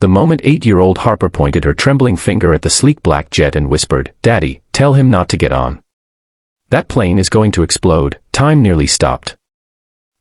The moment 8-year-old Harper pointed her trembling finger at the sleek black jet and whispered, "Daddy, tell him not to get on. That plane is going to explode." Time nearly stopped.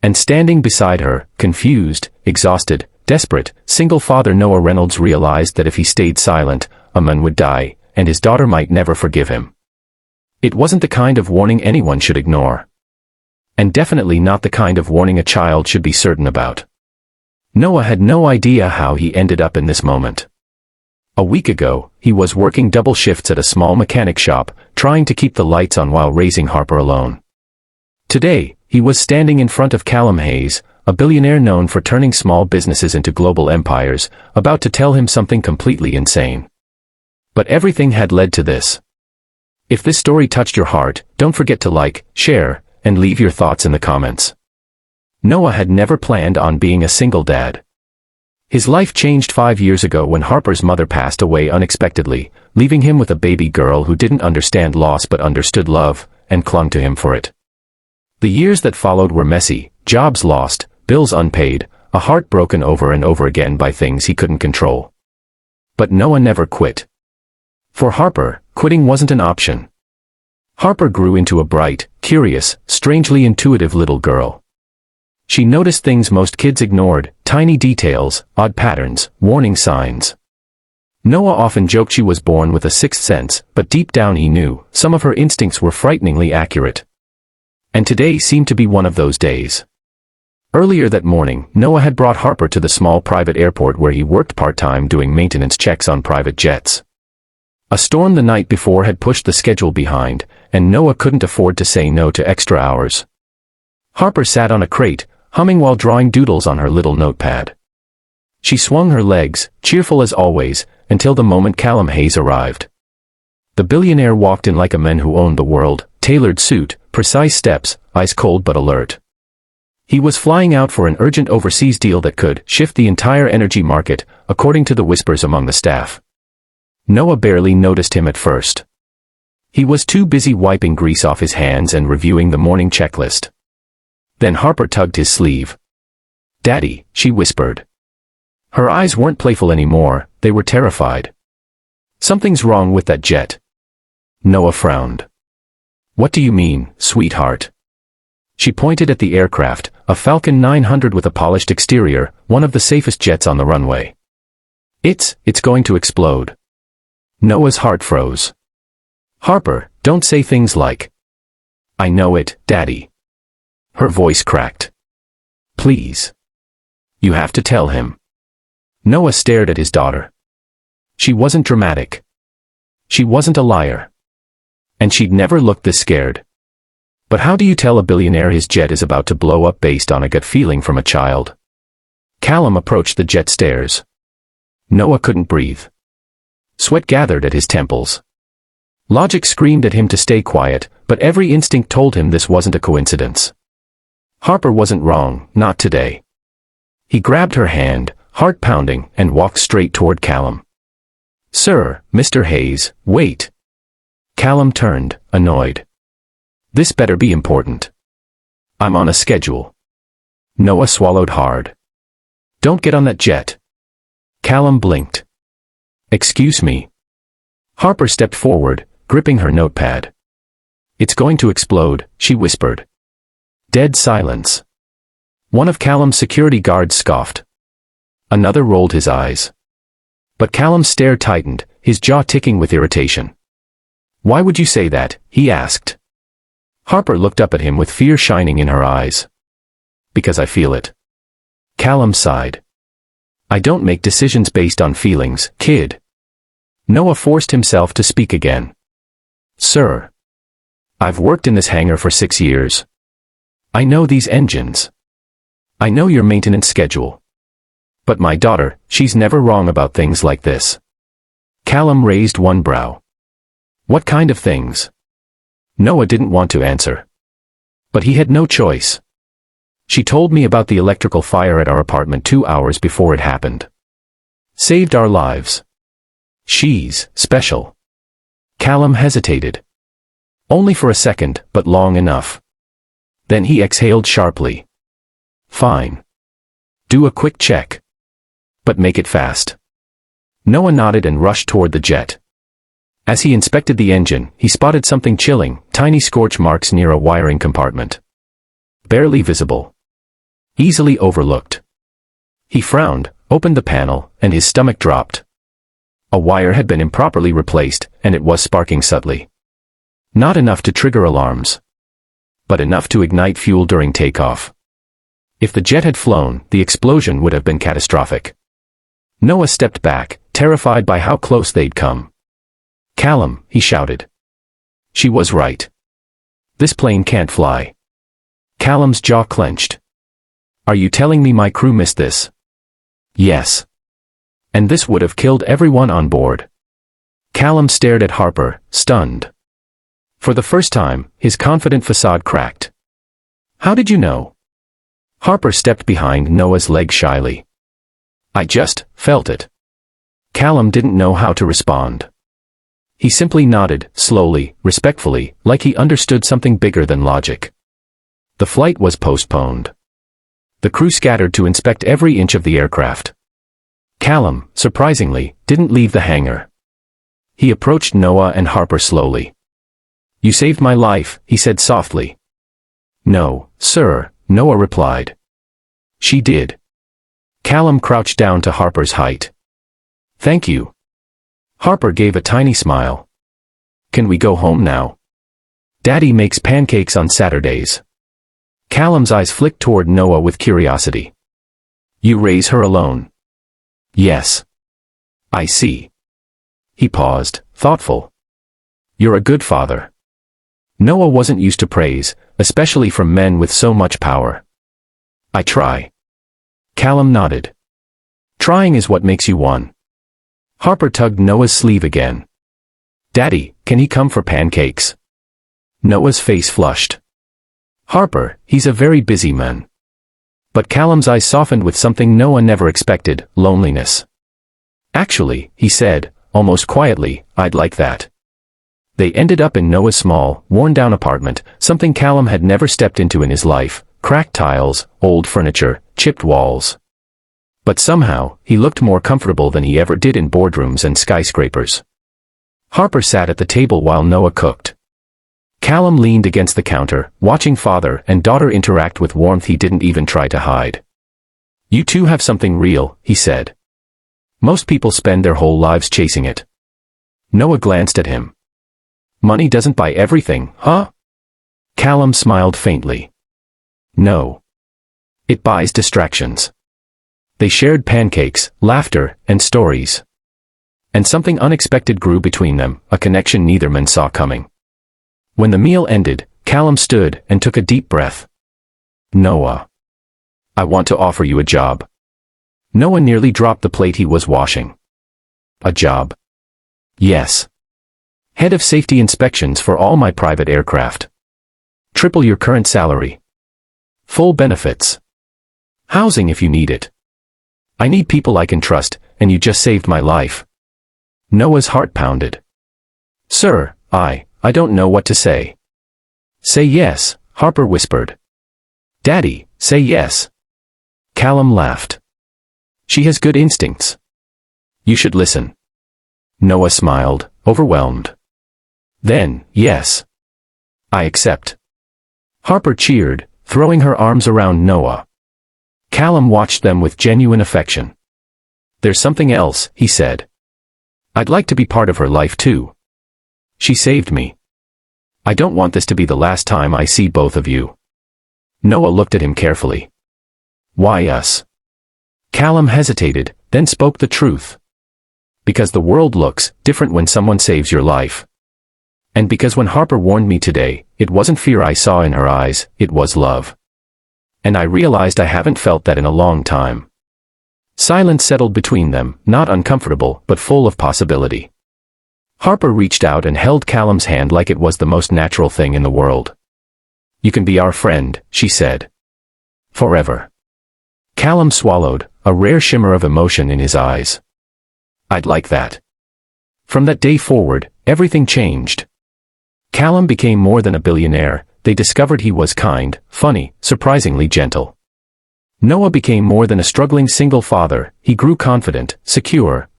And standing beside her, confused, exhausted, desperate, single father Noah Reynolds realized that if he stayed silent, a man would die, and his daughter might never forgive him. It wasn't the kind of warning anyone should ignore. And definitely not the kind of warning a child should be certain about. Noah had no idea how he ended up in this moment. A week ago, he was working double shifts at a small mechanic shop, trying to keep the lights on while raising Harper alone. Today, he was standing in front of Callum Hayes, a billionaire known for turning small businesses into global empires, about to tell him something completely insane. But everything had led to this. If this story touched your heart, don't forget to like, share, and leave your thoughts in the comments. Noah had never planned on being a single dad. His life changed 5 years ago when Harper's mother passed away unexpectedly, leaving him with a baby girl who didn't understand loss but understood love, and clung to him for it. The years that followed were messy, jobs lost, bills unpaid, a heart broken over and over again by things he couldn't control. But Noah never quit. For Harper, quitting wasn't an option. Harper grew into a bright, curious, strangely intuitive little girl. She noticed things most kids ignored, tiny details, odd patterns, warning signs. Noah often joked she was born with a sixth sense, but deep down he knew, some of her instincts were frighteningly accurate. And today seemed to be one of those days. Earlier that morning, Noah had brought Harper to the small private airport where he worked part-time doing maintenance checks on private jets. A storm the night before had pushed the schedule behind, and Noah couldn't afford to say no to extra hours. Harper sat on a crate, humming while drawing doodles on her little notepad. She swung her legs, cheerful as always, until the moment Callum Hayes arrived. The billionaire walked in like a man who owned the world, tailored suit, precise steps, ice cold but alert. He was flying out for an urgent overseas deal that could shift the entire energy market, according to the whispers among the staff. Noah barely noticed him at first. He was too busy wiping grease off his hands and reviewing the morning checklist. Then Harper tugged his sleeve. "Daddy," she whispered. Her eyes weren't playful anymore, they were terrified. "Something's wrong with that jet." Noah frowned. "What do you mean, sweetheart?" She pointed at the aircraft, a Falcon 900 with a polished exterior, one of the safest jets on the runway. It's going to explode." Noah's heart froze. "Harper, don't say things like, 'I know it, Daddy.'" Her voice cracked. "Please. You have to tell him." Noah stared at his daughter. She wasn't dramatic. She wasn't a liar. And she'd never looked this scared. But how do you tell a billionaire his jet is about to blow up based on a gut feeling from a child? Callum approached the jet stairs. Noah couldn't breathe. Sweat gathered at his temples. Logic screamed at him to stay quiet, but every instinct told him this wasn't a coincidence. Harper wasn't wrong, not today. He grabbed her hand, heart pounding, and walked straight toward Callum. "Sir, Mr. Hayes, wait." Callum turned, annoyed. "This better be important. I'm on a schedule." Noah swallowed hard. "Don't get on that jet." Callum blinked. "Excuse me." Harper stepped forward, gripping her notepad. "It's going to explode," she whispered. Dead silence. One of Callum's security guards scoffed. Another rolled his eyes. But Callum's stare tightened, his jaw ticking with irritation. "Why would you say that?" he asked. Harper looked up at him with fear shining in her eyes. "Because I feel it." Callum sighed. "I don't make decisions based on feelings, kid." Noah forced himself to speak again. "Sir. I've worked in this hangar for 6 years. I know these engines. I know your maintenance schedule. But my daughter, she's never wrong about things like this." Callum raised one brow. "What kind of things?" Noah didn't want to answer. But he had no choice. "She told me about the electrical fire at our apartment 2 hours before it happened. Saved our lives. She's special." Callum hesitated. Only for a second, but long enough. Then he exhaled sharply. "Fine. Do a quick check. But make it fast." Noah nodded and rushed toward the jet. As he inspected the engine, he spotted something chilling, tiny scorch marks near a wiring compartment. Barely visible. Easily overlooked. He frowned, opened the panel, and his stomach dropped. A wire had been improperly replaced, and it was sparking subtly. Not enough to trigger alarms, but enough to ignite fuel during takeoff. If the jet had flown, the explosion would have been catastrophic. Noah stepped back, terrified by how close they'd come. "Callum," he shouted. She was right. "This plane can't fly." Callum's jaw clenched. "Are you telling me my crew missed this?" "Yes. And this would have killed everyone on board." Callum stared at Harper, stunned. For the first time, his confident facade cracked. "How did you know?" Harper stepped behind Noah's leg shyly. "I just felt it." Callum didn't know how to respond. He simply nodded, slowly, respectfully, like he understood something bigger than logic. The flight was postponed. The crew scattered to inspect every inch of the aircraft. Callum, surprisingly, didn't leave the hangar. He approached Noah and Harper slowly. "You saved my life," he said softly. "No, sir," Noah replied. "She did." Callum crouched down to Harper's height. "Thank you." Harper gave a tiny smile. "Can we go home now? Daddy makes pancakes on Saturdays." Callum's eyes flicked toward Noah with curiosity. "You raise her alone?" "Yes." "I see." He paused, thoughtful. "You're a good father." Noah wasn't used to praise, especially from men with so much power. "I try." Callum nodded. "Trying is what makes you one." Harper tugged Noah's sleeve again. "Daddy, can he come for pancakes?" Noah's face flushed. "Harper, he's a very busy man." But Callum's eyes softened with something Noah never expected, loneliness. "Actually," he said, almost quietly, "I'd like that." They ended up in Noah's small, worn-down apartment, something Callum had never stepped into in his life, cracked tiles, old furniture, chipped walls. But somehow, he looked more comfortable than he ever did in boardrooms and skyscrapers. Harper sat at the table while Noah cooked. Callum leaned against the counter, watching father and daughter interact with warmth he didn't even try to hide. "You two have something real," he said. "Most people spend their whole lives chasing it." Noah glanced at him. "Money doesn't buy everything, huh?" Callum smiled faintly. "No. It buys distractions." They shared pancakes, laughter, and stories. And something unexpected grew between them, a connection neither man saw coming. When the meal ended, Callum stood and took a deep breath. "Noah. I want to offer you a job." Noah nearly dropped the plate he was washing. "A job?" "Yes. Head of safety inspections for all my private aircraft. Triple your current salary. Full benefits. Housing if you need it. I need people I can trust, and you just saved my life." Noah's heart pounded. "Sir, I don't know what to say." "Say yes," Harper whispered. "Daddy, say yes." Callum laughed. "She has good instincts. You should listen." Noah smiled, overwhelmed. "Then, yes. I accept." Harper cheered, throwing her arms around Noah. Callum watched them with genuine affection. "There's something else," he said. "I'd like to be part of her life too. She saved me. I don't want this to be the last time I see both of you." Noah looked at him carefully. "Why us?" Callum hesitated, then spoke the truth. "Because the world looks different when someone saves your life. And because when Harper warned me today, it wasn't fear I saw in her eyes, it was love. And I realized I haven't felt that in a long time." Silence settled between them, not uncomfortable, but full of possibility. Harper reached out and held Callum's hand like it was the most natural thing in the world. "You can be our friend," she said. "Forever." Callum swallowed, a rare shimmer of emotion in his eyes. "I'd like that." From that day forward, everything changed. Callum became more than a billionaire. They discovered he was kind, funny, surprisingly gentle. Noah became more than a struggling single father. He grew confident, secure,